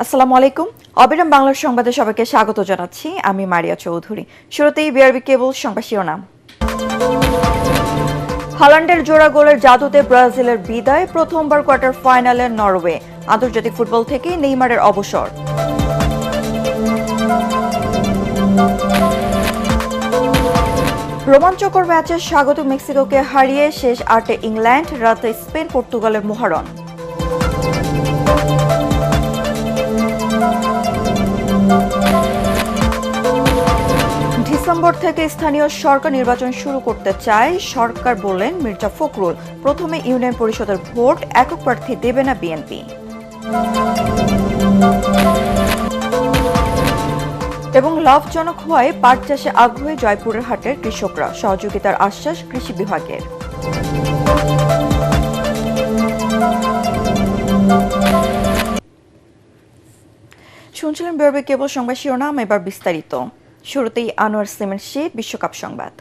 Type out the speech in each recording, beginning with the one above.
আসসালামু আলাইকুম। অবিরাম বাংলার সংবাদে সবাইকে স্বাগত জানাচ্ছি। আমি মারিয়া চৌধুরী। শুরুতেই বিআরবি কেবল সংবাদ শিরোনাম। হল্যান্ডের জোড়া গোলের জাদুতে ব্রাজিলের বিদায়, প্রথমবার কোয়ার্টার ফাইনালে নরওয়ে। আন্তর্জাতিক ফুটবল থেকে নেইমারের অবসর। রোমাঞ্চকর ম্যাচে স্বাগত মেক্সিকোকে হারিয়ে শেষ ৮-এ ইংল্যান্ড, রাতে স্পেন পর্তুগালের মহারণ। ডিসেম্বর থেকে স্থানীয় সরকার নির্বাচন শুরু করতে চায় সরকার, বললেন মির্জা ফখরুল। প্রথমে ইউনিয়ন পরিষদের ভোট, একক প্রার্থী দেবে না বিএনপি। এবং লাভজনক হওয়ায় পাট চাষে আগ্রহী জয়পুরের হাটের কৃষকরা, সহযোগিতার আশ্বাস কৃষি বিভাগের। শুনছিলেন বিআরবি কেবল সংবাদ শিরোনাম, এবার বিস্তারিত। শুরুতেই আনোয়ার সিমেন্ট শীত বিশ্বকাপ সংবাদ।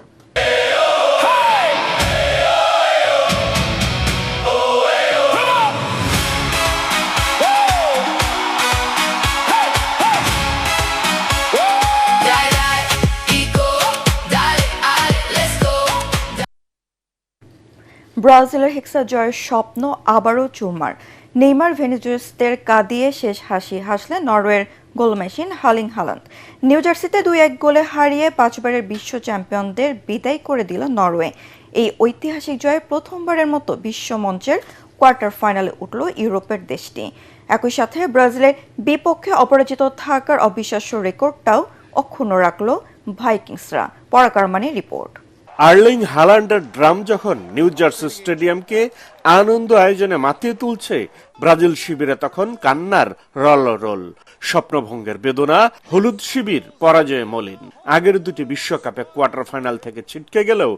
ব্রাজিলের হেক্সা জয়ের স্বপ্ন আবারও চুরমার। নেইমার ভেনিজুয়েলসদের কাঁদিয়ে শেষ হাসি হাসলেন নরওয়ের goal machine hurling Haaland. New জার্সিতে ২-১ গোলে হারিয়ে ৫বারের বিশ্ব চ্যাম্পিয়নদের বিদায় করে দিল নরওয়ে। এই ঐতিহাসিক জয়ে প্রথমবারের মতো বিশ্ব মঞ্চের কোয়ার্টার ফাইনালে উঠল ইউরোপের দেশটি। একই সাথে ব্রাজিলের বিপক্ষে অপরাজিত থাকার অবিশ্বাস্য রেকর্ডটাও অক্ষুণ্ণ রাখল ভাইকিংসরা। পরাগ আরমানের রিপোর্ট। আর্লিং হাল্যান্ডের ড্রাম যখন নিউ জার্সি স্টেডিয়ামকে আনন্দ আয়োজনে মাতিয়ে তুলছে, ব্রাজিল শিবিরে তখন কান্নার রল। স্বপ্নভঙ্গের বেদনা, হলুদ শিবির পরাজয়ে মলিন। আগের দুটি বিশ্বকাপে কোয়ার্টার ফাইনাল থেকে ছিটকে গেলেও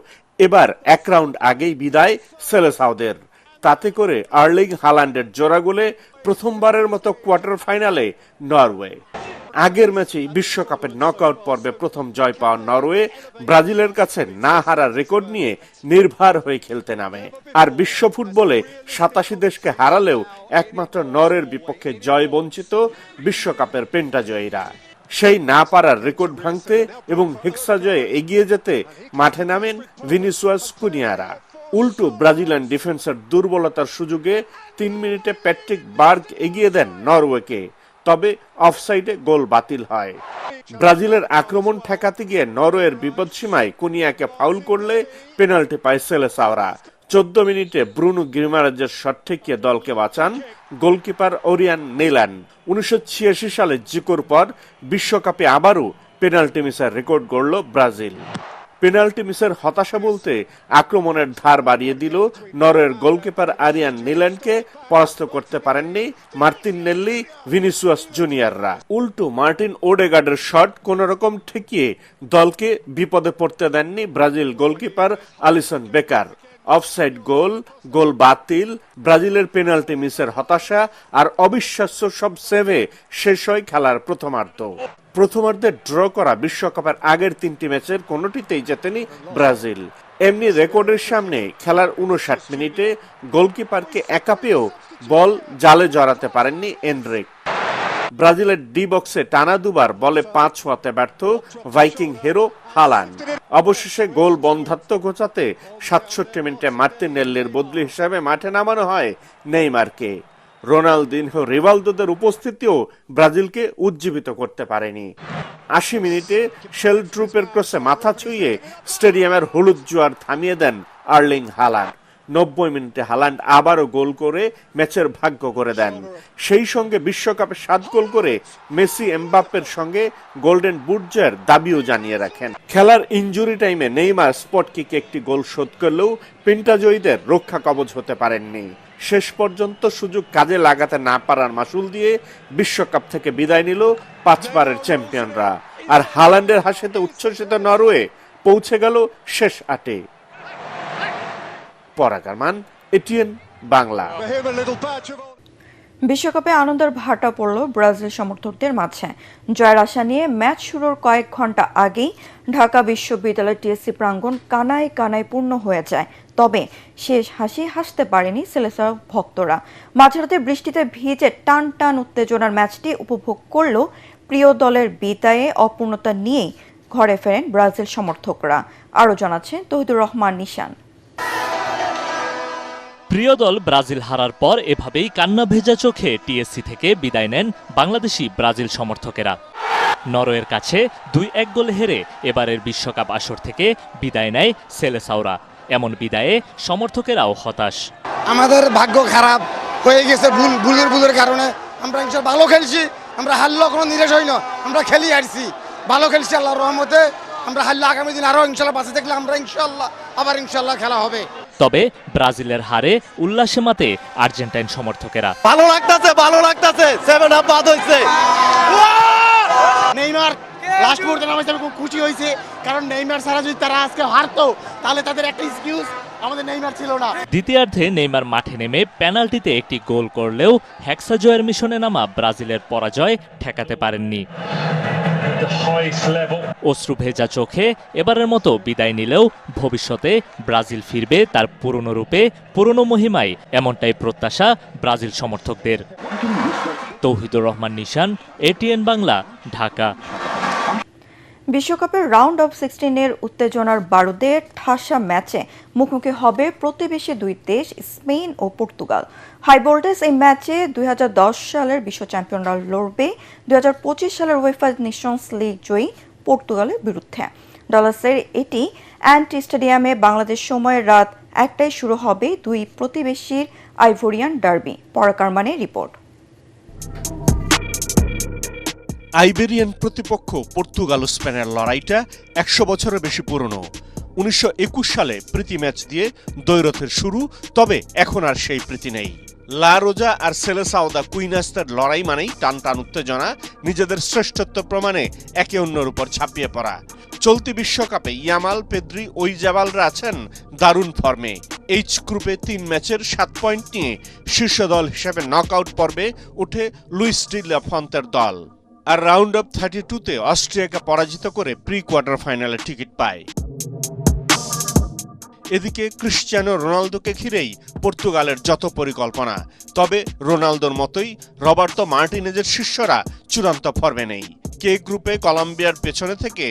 এবার এক রাউন্ড আগেই বিদায় সেলেসাওদের। তাতে করে আর্লিং হাল্যান্ডের জোড়া গোলে প্রথমবারের মতো কোয়ার্টার ফাইনালে নরওয়ে। আগের ম্যাচেই বিশ্বকাপের নকআউট পর্বে প্রথম জয় পাওয়া নরওয়ে ব্রাজিলের কাছে না হারার রেকর্ড নিয়ে নির্ভর হয়ে খেলতে নামে। আর বিশ্ব ফুটবলে ৮৭ দেশকে হারালেও একমাত্র নরওয়ের বিপক্ষে জয় বঞ্চিত বিশ্বকাপের পেন্টাজয়ীরা। সেই না পারার রেকর্ড ভাঙতে এবং হেক্সা জয়ে এগিয়ে যেতে মাঠে নামেন ভিনিসিয়াস জুনিয়ররা। উল্টো ব্রাজিলিয়ান ডিফেন্সের দুর্বলতার সুযোগে ৩ মিনিটে প্যাট্রিক বার্গ এগিয়ে দেন নরওয়েকে, তবে অফসাইডে গোল বাতিল হয়। ব্রাজিলের আক্রমণ ঠেকাতে গিয়ে নরওয়ের বিপদসীমায় কুনিয়াকে ফাউল করলে পেনাল্টি পায় সেলেসাওরা। ১৪ মিনিটে ব্রুনো গিমারেজের শট ঠেকিয়ে দলকে বাঁচান গোলকিপার ওরিয়ান নেইল্যান্ড। ১৯৮৬ সালে জিকোর পর বিশ্বকাপে আবারও পেনাল্টি মিসের রেকর্ড গড়ল ব্রাজিল। পেনাল্টি মিসের হতাশা বলতে আক্রমণের ধার বাড়িয়ে দিল নরওয়ের গোলকিপার আরিয়ান নিল্যান্ডকে পরাস্ত করতে পারেননি মার্তিনেল্লি, ভিনিসিয়াস জুনিয়ররা। উল্টো মার্টিন ওডেগার্ডের শট কোন রকম ঠেকিয়ে দলকে বিপদে পড়তে দেননি Brazil goalkeeper Alisson Becker. Offside goal বাতিল, ব্রাজিলের পেনাল্টি মিসের হতাশা আর অবিশ্বাস্য সব সেভে শেষ হয় খেলার প্রথমার্ধে ড্র করা বিশ্বকাপের আগের ৩টি ম্যাচের কোনোটিতেই জেতেনি ব্রাজিল। এমনি রেকর্ডের সামনে খেলার ৫৯ মিনিটে গোলকিপারকে একা পেয়েও বল জালে জড়াতে পারেননি এনরিক। ব্রাজিলের ডি বক্সে টানা দুবার বলে ৫ হওয়াতে ব্যর্থ ভাইকিং হিরো হাল্যান্ড। অবশেষে গোল বন্ধাত্ম ঘোচাতে ৬৭ মিনিটে মার্তিনেল্লির বদলি হিসাবে মাঠে নামানো হয় নেইমারকে। রোনালদিনহো, রিভালদোদের উপস্থিতিও ব্রাজিলকে উজ্জীবিত করতে পারেনি। ৮০ মিনিটে শেলড্রুপের ক্রসে মাথা ছুঁয়ে স্টেডিয়ামের হলুদ জোয়ার থামিয়ে দেন আর্লিং হাল্যান্ড। ৯০ মিনিটে হাল্যান্ড আবারও গোল করে ম্যাচের ভাগ্য করে দেন। সেই সঙ্গে বিশ্বকাপে ৭ গোল করে মেসি এমবাপ্পের সঙ্গে গোল্ডেন বুট জয়ের দাবিও জানিয়ে রাখেন। খেলার ইনজুরি টাইমে নেইমার স্পট কিকে একটি গোল শোধ করলেও পেন্টাজয়ীদের রক্ষা কবচ হতে পারেননি। শেষ পর্যন্ত সুযোগ কাজে লাগাতে না পারার মাসুল দিয়ে বিশ্বকাপ থেকে বিদায় নিল ৫বারের চ্যাম্পিয়নরা। আর হাল্যান্ডের হাসিতে উচ্ছ্বসিত নরওয়ে পৌঁছে গেল শেষ ৮-এ। পরাগ আরমান, এটিএন বাংলা। বিশ্বকাপে আনন্দের ভাটা পড়ল ব্রাজিল সমর্থকদের মাঝে। জয়ের আশা নিয়ে ম্যাচ শুরুর কয়েক ঘন্টা আগেই ঢাকা বিশ্ববিদ্যালয় টিএসসি প্রাঙ্গণ কানায় কানায় পূর্ণ হয়ে যায়। তবে শেষ হাসি হাসতে পারেনি সেলেসাও ভক্তরা। মাঝরাতে বৃষ্টিতে ভিজে টান টান উত্তেজনার ম্যাচটি উপভোগ করলেও প্রিয় দলের বিদায়ে অপূর্ণতা নিয়েই ঘরে ফেরেন ব্রাজিল সমর্থকরা। আরও জানাচ্ছেন তৌহিদুর রহমান নিশান। প্রিয় দল ব্রাজিল হারার পর এভাবেই কান্না ভেজা চোখে টিএসসি থেকে বিদায় নেন বাংলাদেশি ব্রাজিল সমর্থকেরা। নরওয়ের কাছে 2-1 গোলে হেরে এবারের বিশ্বকাপ আসর থেকে বিদায় নেয় সেলেসাওরা। এমন বিদায়ে সমর্থকেরাও হতাশ। আমাদের ভাগ্য খারাপ হয়ে গেছে ভুলের কারণে। আমরা ইনশাল্লাহ ভালো খেলছি, আমরা হারলেও কোনো নিরাশ হই না, আমরা খেলি আসছি, ভালো খেলছি আল্লাহর রহমতে। আমরা হারলে আগামী দিন আরো ইনশাল্লাহ বাঁচে থাকলে আমরা ইনশাল্লাহ খেলা হবে। তবে ব্রাজিলের হারে উল্লাসে মাতে আর্জেন্টাইন সমর্থকেরা। ভালো লাগতাছে 7 আপ বাদ হইছে। নেইমার লাস্ট মুহূর্তে নামাইছে, আমি খুব খুশি হয়েছে, কারণ নেইমার ছাড়া যদি তারা আজকে হারতো তাহলে তাদের একটা এক্সকিউজ আমাদের নেইমার ছিল না। দ্বিতীয়ার্ধে নেইমার মাঠে নেমে পেনাল্টিতে একটি গোল করলেও হেক্সা জয়ের মিশনে নামা ব্রাজিলের পরাজয় ঠেকাতে পারেননি। অশ্রু ভেজা চোখে এবারের মতো বিদায় নিলেও ভবিষ্যতে ব্রাজিল ফিরবে তার পুরনো রূপে, পুরনো মহিমায়, এমনটাই প্রত্যাশা ব্রাজিল সমর্থকদের। তৌহিদুর রহমান নিশান, এটিএন বাংলা, ঢাকা। বিশ্বকাপের রাউন্ড অফ 16-এর উত্তেজনার বারুদে ঠাসা ম্যাচে মুখোমুখি হবে প্রতিবেশী দুই দেশ স্পেন ও পর্তুগাল। হাই ভোল্টেজ এই ম্যাচে 2010 সালের বিশ্ব চ্যাম্পিয়নরা লড়বে 2025 সালের উয়েফা নেশনস লিগ জয়ী পর্তুগালের বিরুদ্ধে। ডালাসের এটি অ্যান্টি স্টেডিয়ামে বাংলাদেশ সময় রাত 1টায় শুরু হবে দুই প্রতিবেশীর আইভোরিয়ান ডার্বি। পরাকার মানে রিপোর্ট। আইবেরিয়ান প্রতিপক্ষ পর্তুগাল ও স্পেনের লড়াইটা 100 বছরের বেশি পুরনো। 1921 সালে প্রীতি ম্যাচ দিয়ে দ্বৈরথের শুরু, তবে এখন আর সেই প্রীতি নেই। লা রোজা আর সেলেসাও দা কুইনাসদের লড়াই মানেই টান টান উত্তেজনা, নিজেদের শ্রেষ্ঠত্ব প্রমাণে একে অন্যের উপর ছাপিয়ে পড়া। চলতি বিশ্বকাপে ইয়ামাল, পেদ্রি, ওইজাবালরা আছেন দারুণ ফর্মে। এইচ গ্রুপে 3 ম্যাচের 7 পয়েন্ট নিয়ে শীর্ষ দল হিসেবে নকআউট পর্বে উঠে লুইস ডি লা ফন্তের দল। আর রাউন্ড অফ 32-তে অস্ট্রিয়াকে পরাজিত করে প্রি কোয়ার্টার ফাইনালে টিকিট পায়। এদিকে ক্রিশ্চিয়ানো রোনালদোকে ঘিরেই পর্তুগালের যত পরিকল্পনা, তবে রোনালদোর মতোই রবার্তো মার্টিনেজের শিষ্যরা চূড়ান্ত ফর্মে নেই। কে গ্রুপে কলম্বিয়ার পেছনে থেকে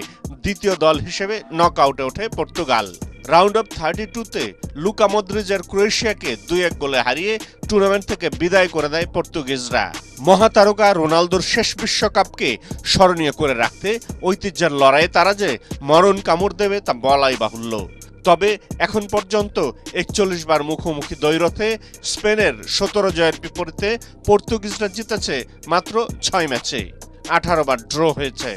দ্বিতীয় দল হিসেবে নকআউটে ওঠে পর্তুগাল। রাউন্ড অফ 32-তে লুকা মদ্রিজের ক্রোয়েশিয়াকে 2-1 গোলে হারিয়ে টুর্নামেন্ট থেকে বিদায় করে দেয় পর্তুগিজরা। মহাতারকা রোনালদোর শেষ বিশ্বকাপকে স্মরণীয় করে রাখতে ঐতিহ্যের লড়াইয়ে তারা যে মরণ কামড় দেবে তা বলাই বাহুল্য। তবে এখন পর্যন্ত 41 বার মুখোমুখি দ্বৈরথে স্পেনের 17 জয়ের বিপরীতে পর্তুগিজরা জিতেছে মাত্র 6 ম্যাচে, 18 বার ড্র হয়েছে।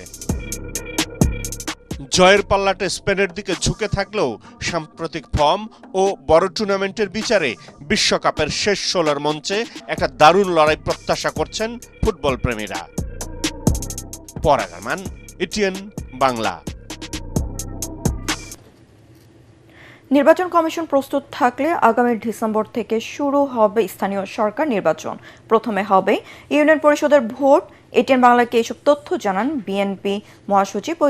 জয়ের পাল্লাটে স্পেনের দিকে ঝুঁকে থাকলেও সাম্প্রতিক ফর্ম ও বড় টুর্নামেন্টের বিচারে বিশ্বকাপের শেষ 16 মঞ্চে একটা দারুণ লড়াই প্রত্যাশা করছেন ফুটবল প্রেমীরা। পরাগার মান, এটিএন বাংলা। নির্বাচন কমিশন প্রস্তুত থাকলে আগামী ডিসেম্বর থেকে শুরু হবে স্থানীয় সরকার নির্বাচন। প্রথমে হবে ইউনিয়ন পরিষদের ভোট। এটিএন বাংলাকে এসব তথ্য জানান বিএনপি মহাসচিব ও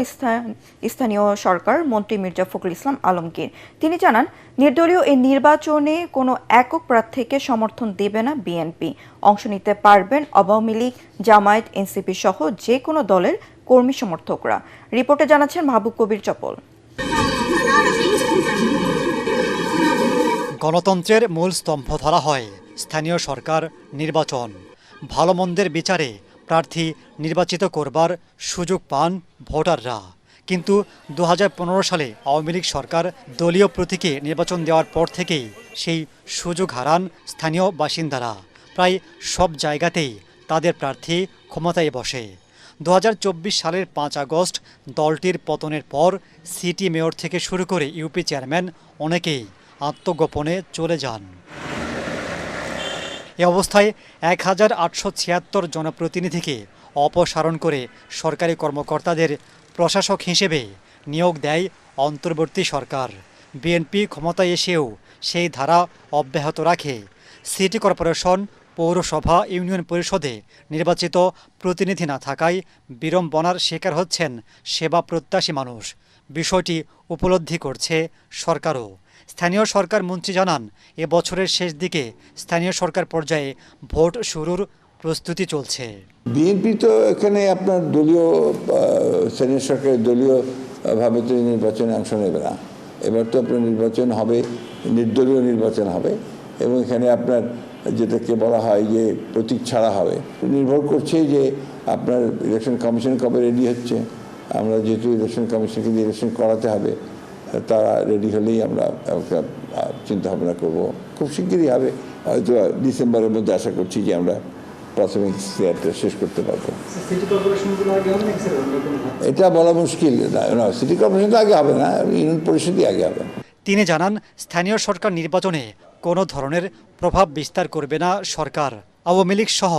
স্থানীয় সরকার মন্ত্রী মির্জা ফখরুল ইসলাম আলমগীর। তিনি জানান, নির্দলীয় এই নির্বাচনে কোনো একক প্রার্থীকে সমর্থন দেবে না বিএনপি। অংশ নিতে পারবেন আওয়ামী লীগ, জামায়াত, এনসিপি সহ যে কোনো দলের কর্মী সমর্থকরা। রিপোর্টে জানাচ্ছেন মাহবুব কবির চপল। গণতন্ত্রের মূল স্তম্ভ ধরা হয় স্থানীয় সরকার নির্বাচন। ভালো মন্দের বিচারে প্রার্থী নির্বাচিত করবার সুযোগ পান ভোটাররা। কিন্তু 2015 সালে আওয়ামী লীগ সরকার দলীয় প্রতীকে নির্বাচন দেওয়ার পর থেকেই সেই সুযোগ হারান স্থানীয় বাসিন্দারা। প্রায় সব জায়গাতেই তাদের প্রার্থী ক্ষমতায় বসে। 2024 সালের 5 আগস্ট দলটির পতনের পর সিটি মেয়র থেকে শুরু করে ইউপি চেয়ারম্যান অনেকেই আত্মগোপনে চলে যান। এ অবস্থায় 1876 জনপ্রতিনিধিকে অপসারণ করে সরকারি কর্মকর্তাদের প্রশাসক হিসেবে নিয়োগ দেয় অন্তর্বর্তী সরকার। বিএনপি ক্ষমতায় এসেও সেই ধারা অব্যাহত রাখে। সিটি কর্পোরেশন পৌরসভা ইউনিয়ন পরিষদে নির্বাচিত প্রতিনিধি না থাকায় বিড়ম্বনার শিকার হচ্ছেন সেবা প্রত্যাশী মানুষ। বিষয়টি উপলব্ধি করছে সরকারও। স্থানীয় সরকার মন্ত্রী জানান, এ বছরের শেষ দিকে স্থানীয় সরকার পর্যায়ে ভোট শুরুর প্রস্তুতি চলছে। বিএনপি তো এখানে আপনার দলীয় স্থানীয় সরকারের দলীয়ভাবে তো নির্বাচনে অংশ নেবে না। এবার তো আপনার নির্বাচন হবে, নির্দলীয় নির্বাচন হবে, এবং এখানে আপনার যেটাকে বলা হয় যে প্রতীক ছাড়া হবে। নির্ভর করছে যে আপনার ইলেকশন কমিশন কবে রেডি হচ্ছে। আমরা যেহেতু ইলেকশন কমিশনকে দিয়ে ইলেকশন করাতে হবে, তারা রেডি হলেই আমরা চিন্তা ভাবনা করব। খুব শিগগিরই হবে, হয়তো ডিসেম্বরের মধ্যে আশা করছি যে আমরা প্রাথমিক স্টেজটা শেষ করতে পারবো। এটা বলা মুশকিল। সিটি কর্পোরেশন তো আগে হবে না, ইউনিয়ন পরিষদই আগে হবে। তিনি জানান, স্থানীয় সরকার নির্বাচনে কোনো ধরনের প্রভাব বিস্তার করবে না সরকার। আওয়ামী লীগ সহ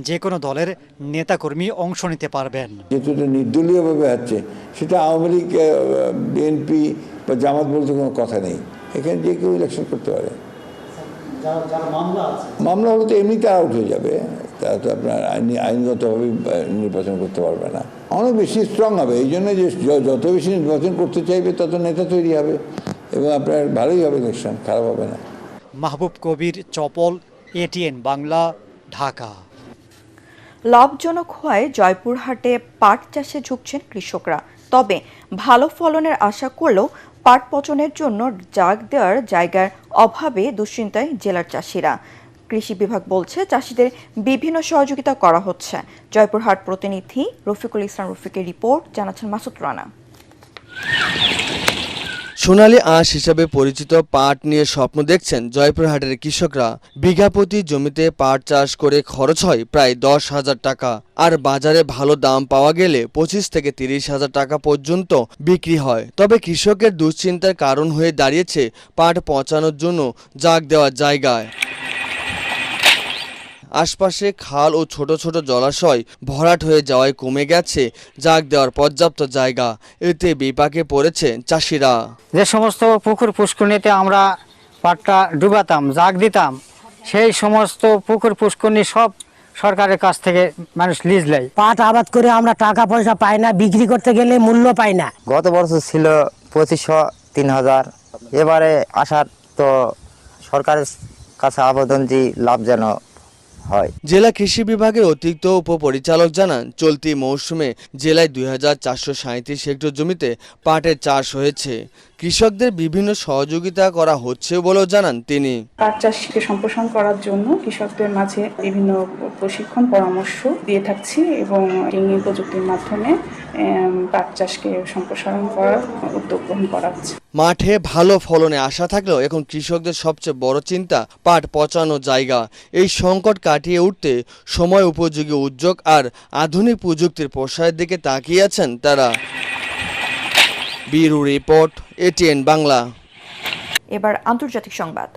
যে কোনো দলের নেতাকর্মী অংশ নিতে পারবেন। যেহেতু এটা নির্দলীয়ভাবে হচ্ছে, সেটা আওয়ামী লীগ, বিএনপি বা জামাত বলতে কোনো কথা নেই। এখানে যে কেউ ইলেকশন করতে পারে। মামলা হলে তো এমনিতে আউট হয়ে যাবে, তারা তো আপনার আইনগতভাবে নির্বাচন করতে পারবে না। অনেক বেশি স্ট্রং হবে। এই জন্য যে যত বেশি নির্বাচন করতে চাইবে তত নেতা তৈরি হবে, এবং আপনার ভালোই হবে, ইলেকশন খারাপ হবে না। মাহবুব কবির, চপল, এটিএন বাংলা, ঢাকা। লাভজনক হওয়ায় জয়পুরহাটে পাট চাষে ঝুঁকছেন কৃষকরা। তবে ভালো ফলনের আশা করলেও পাট পচনের জন্য জাগ দেওয়ার জায়গার অভাবে দুশ্চিন্তায় জেলার চাষিরা। কৃষি বিভাগ বলছে, চাষিদের বিভিন্ন সহযোগিতা করা হচ্ছে। জয়পুরহাট প্রতিনিধি রফিকুল ইসলাম রফিকের রিপোর্ট, জানাচ্ছেন মাসুদ রানা। সোনালী আঁশ হিসাবে পরিচিত পাট নিয়ে স্বপ্ন দেখছেন জয়পুরহাটের কৃষকরা। বিঘা প্রতি জমিতে পাট চাষ করে খরচ হয় প্রায় 10,000 টাকা, আর বাজারে ভালো দাম পাওয়া গেলে 25 থেকে 30,000 টাকা পর্যন্ত বিক্রি হয়। তবে কৃষকের দুশ্চিন্তার কারণ হয়ে দাঁড়িয়েছে পাট পচানোর জন্য জাগ দেওয়ার জায়গায়। আশপাশে খাল ও ছোট ছোট জলাশয় ভরাট হয়ে যাওয়ায় কমে গেছে জাগ দেওয়ার পর্যাপ্ত জায়গা। এতে বিপাকে পড়েছে চাষিরা। যে সমস্ত পুকুর পুষ্করণীতে আমরা পাটটা ডুবাতাম, জাগ দিতাম, সেই সমস্ত পুকুর পুষ্করণী সব সরকারের কাছ থেকে মানুষ লিজ নেয়। পাট আবাদ করে আমরা টাকা পয়সা পাই না, বিক্রি করতে গেলে মূল্য পাই না। গত বছর ছিল 2500, 3000। এবারে আসার তো সরকারের কাছে আবেদন যে লাভজনক হয়। জেলা কৃষি বিভাগের অতিরিক্ত উপপরিচালক জানান, চলতি মৌসুমে জেলায় 2437 হেক্টর জমিতে পাটের চাষ হয়েছে। কৃষকদের বিভিন্ন সহযোগিতা করা হচ্ছে বলেও জানান তিনি। পাট চাষকে সম্প্রসারণ করার জন্য কৃষকদের মাঝে বিভিন্ন প্রশিক্ষণ পরামর্শ দিয়ে থাকছি, এবং টেকনিক প্রযুক্তির মাধ্যমে পাট চাষকে সম্প্রসারণ করার উদ্যোগ গ্রহণ করা হচ্ছে। মাঠে ভালো ফলনে আশা থাকলেও এখন কৃষকদের সবচেয়ে বড় চিন্তা পাট পচানো জায়গা। এই সংকট কাটিয়ে উঠতে সময় উপযোগী উদ্যোগ আর আধুনিক প্রযুক্তির প্রসারের দিকে তাকিয়ে আছেন তারা। Bureau report, ATN Bangla. এবার আন্তর্জাতিক সংবাদ।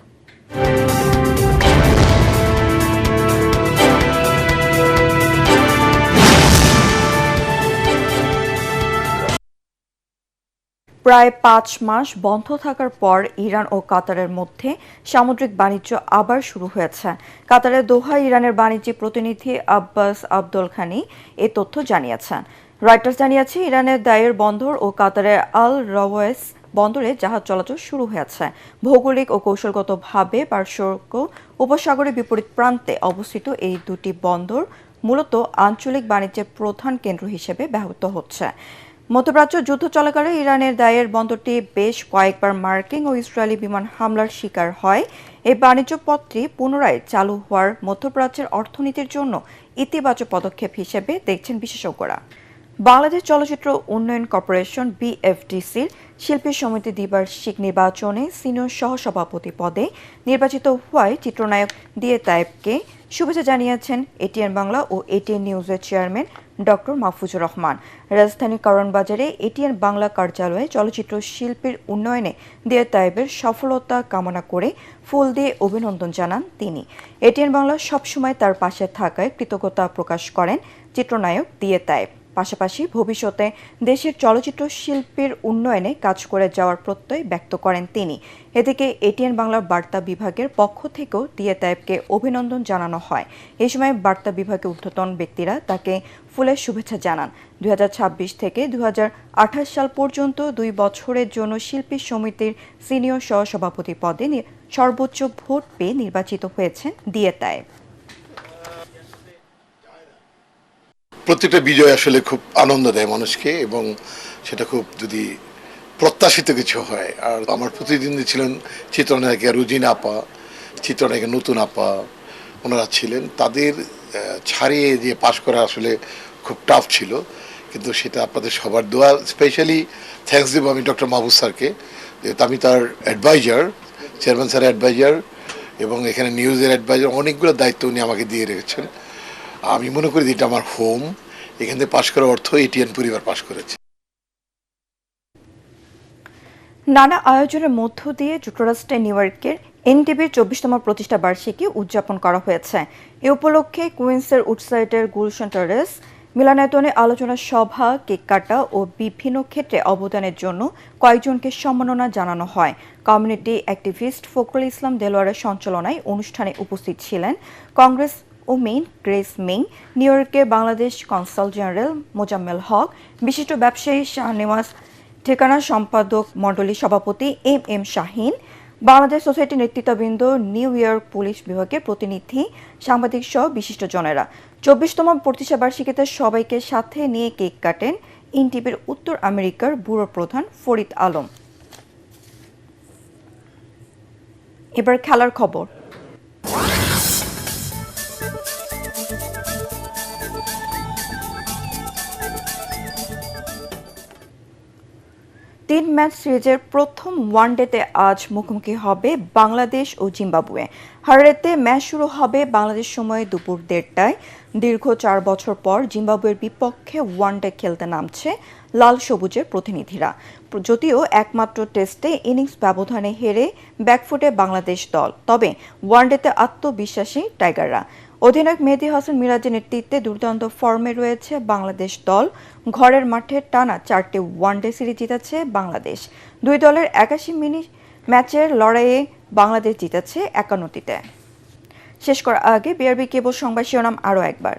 প্রায় 5 মাস বন্ধ থাকার পর ইরান ও কাতারের মধ্যে সামুদ্রিক বাণিজ্য আবার শুরু হয়েছে। কাতারের দোহা ইরানের বাণিজ্যিক প্রতিনিধি আব্বাস আব্দুল খানি এ তথ্য জানিয়েছেন। রয়টার্স জানিয়েছে, ইরানের দায়ের বন্দর ও কাতারের আল রওয়েস বন্দরে জাহাজ চলাচল শুরু হয়েছে। ভৌগোলিক ও কৌশলগতভাবে পারস্য উপসাগরের বিপরীত প্রান্তে অবস্থিত এই দুটি বন্দর মূলত আঞ্চলিক বাণিজ্যের প্রধান কেন্দ্র হিসেবে ব্যবহৃত হচ্ছে। মধ্যপ্রাচ্য যুদ্ধ চলাকালে ইরানের দায়ের বন্দরটি বেশ কয়েকবার মার্কিন ও ইসরায়েলি বিমান হামলার শিকার হয়। এই বাণিজ্য পথটি পুনরায় চালু হওয়ার মধ্যপ্রাচ্যের অর্থনীতির জন্য ইতিবাচক পদক্ষেপ হিসেবে দেখছেন বিশেষজ্ঞরা। বাংলাদেশ চলচ্চিত্র উন্নয়ন কর্পোরেশন বিএফডিসির শিল্পী সমিতি দ্বিবার্ষিক নির্বাচনে সিনিয়র সহসভাপতি পদে নির্বাচিত হওয়ায় চিত্রনায়ক দিয়ে তায়েবকে শুভেচ্ছা জানিয়েছেন এটিএন বাংলা ও এটিএন নিউজের চেয়ারম্যান ডক্টর মাহফুজুর রহমান। রাজধানীর কারওয়ানবাজারে এটিএন বাংলা কার্যালয়ে চলচ্চিত্র শিল্পীর উন্নয়নে দিয়ে তায়েবের সফলতা কামনা করে ফুল দিয়ে অভিনন্দন জানান তিনি। এটিএন বাংলা সবসময় তার পাশে থাকায় কৃতজ্ঞতা প্রকাশ করেন চিত্রনায়ক দিয়ে তায়েব। পাশাপাশি ভবিষ্যতে দেশের চলচ্চিত্র শিল্পীর উন্নয়নে কাজ করে যাওয়ার প্রত্যয় ব্যক্ত করেন তিনি। এদিকে এটিএন বাংলার বার্তা বিভাগের পক্ষ থেকেও দিয়ে তায়েবকে অভিনন্দন জানানো হয়। এই সময় বার্তা বিভাগের ঊর্ধ্বতন ব্যক্তিরা তাকে ফুলের শুভেচ্ছা জানান। 2026 থেকে 2028 সাল পর্যন্ত 2 বছরের জন্য শিল্পী সমিতির সিনিয়র সহসভাপতি পদে সর্বোচ্চ ভোট পেয়ে নির্বাচিত হয়েছেন দিয়ে তায়েব। প্রত্যেকটা বিজয় আসলে খুব আনন্দ দেয় মানুষকে, এবং সেটা খুব যদি প্রত্যাশিত কিছু হয়। আর আমার প্রতিদ্বন্দ্বী ছিলেন চিত্রনায়িকা রুজিনা আপা, চিত্রনায়িকা নতুন আপা, ওনারা ছিলেন। তাদের ছাড়িয়ে যে পাশ করা আসলে খুব টাফ ছিল, কিন্তু সেটা আপনাদের সবার দোয়া। স্পেশালি থ্যাঙ্কস দেব আমি ডক্টর মাহবুব স্যারকে, যেহেতু আমি তার অ্যাডভাইজার, চেয়ারম্যান স্যারের অ্যাডভাইজার এবং এখানে নিউজের অ্যাডভাইজার, অনেকগুলো দায়িত্ব উনি আমাকে দিয়ে রেখেছেন। আমি মনে করি এটা আমার হোম, এখান থেকে পাশ করার অর্থ এটিএন পরিবার পাশ করেছে। নানা আয়োজনের মধ্য দিয়ে যুক্তরাষ্ট্রের নিউ ইয়র্কের এনটিভির 24তম প্রতিষ্ঠা বার্ষিকী উদযাপন করা হয়েছে। এ উপলক্ষে কুইন্সের উডসাইডের গুলশান টেরেস মিলনায়তনে আলোচনা সভা, কেক কাটা ও বিভিন্ন ক্ষেত্রে অবদানের জন্য কয়েকজনকে সম্মাননা জানানো হয়। কমিউনিটি অ্যাক্টিভিস্ট ফখরুল ইসলাম দেলোয়ারের সঞ্চালনায় অনুষ্ঠানে উপস্থিত ছিলেন Congress women grace Ming, new ইয়র্কের বাংলাদেশ কনসাল জেনারেল মোজাম্মেল হক, বিশিষ্ট ব্যবসায়ী শাহনেওয়াজ ঠিকানা সম্পাদক মণ্ডলীর সভাপতি এম শাহিন, বাংলাদেশ সোসাইটির নেতৃত্ববৃন্দ, নিউ ইয়র্ক পুলিশ বিভাগের প্রতিনিধি, সাংবাদিক সহ বিশিষ্টজনেরা। 24তম প্রতিষ্ঠা বার্ষিকীতে সবাইকে সাথে নিয়ে কেক কাটেন এনটিভির উত্তর আমেরিকার ব্যুরো প্রধান ফরিদ আলম। এবার খেলার খবর। তিন ম্যাচ সিরিজের প্রথম ওয়ানডেতে আজ মুখোমুখি হবে বাংলাদেশ ও জিম্বাবুয়ে। হারারেতে ম্যাচ শুরু হবে বাংলাদেশ সময় দুপুর 1:30টায়। দীর্ঘ 4 বছর পর জিম্বাবুয়ের বিপক্ষে ওয়ানডে খেলতে নামছে লাল সবুজের প্রতিনিধিরা। যদিও একমাত্র টেস্টে ইনিংস ব্যবধানে হেরে ব্যাকফুটে বাংলাদেশ দল, তবে ওয়ানডেতে আত্মবিশ্বাসী টাইগাররা। অধিনায়ক মেহেদী হাসান মিরাজের নেতৃত্বে দুর্দান্ত ফর্মে রয়েছে বাংলাদেশ দল। ঘরের মাঠে টানা 4টি ওয়ানডে সিরিজ জিতেছে বাংলাদেশ। দুই দলের 81 মিনিট ম্যাচের লড়াইয়ে বাংলাদেশ জিতেছে 51টিতে। শেষ করার আগে বিআরবি কেবল সংবাদ শিরোনাম আরও একবার।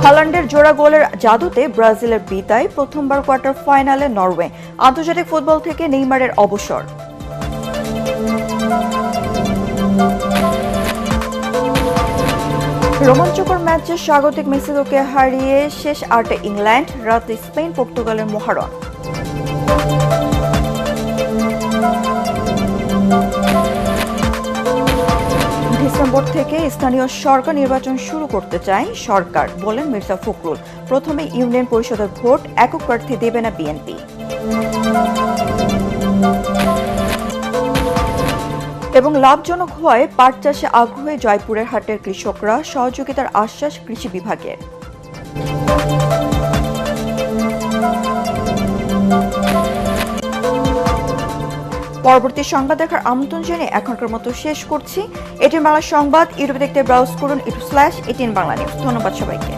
হালান্ডের জোড়া গোলের জাদুতে ব্রাজিলের বিদায়, প্রথমবার কোয়ার্টার ফাইনালে নরওয়ে। আন্তর্জাতিক ফুটবল থেকে নেইমারের অবসর। রোমাঞ্চকর ম্যাচে স্বাগতিক মেক্সিকোকে হারিয়ে শেষ 8-এ ইংল্যান্ড, রাতে স্পেন পর্তুগালের মহারণ। ডিসেম্বর থেকে স্থানীয় সরকার নির্বাচন শুরু করতে চায় সরকার, বলেন মির্জা ফখরুল। প্রথমে ইউনিয়ন পরিষদের ভোট, একক প্রার্থী দেবে না বিএনপি। এবং লাভজনক হওয়ায় পাট চাষে আগ্রহী জয়পুরের হাটের কৃষকরা, সহযোগিতার আশ্বাস কৃষি বিভাগের। পরবর্তী সংবাদ দেখার আমন্ত্রণ জানিয়ে এখনকার মতো শেষ করছি। এটিএন বাংলা সংবাদ ইউটিউবে দেখতে ব্রাউজ করুন, /এটিএন বাংলা নিউজ। ধন্যবাদ সবাইকে।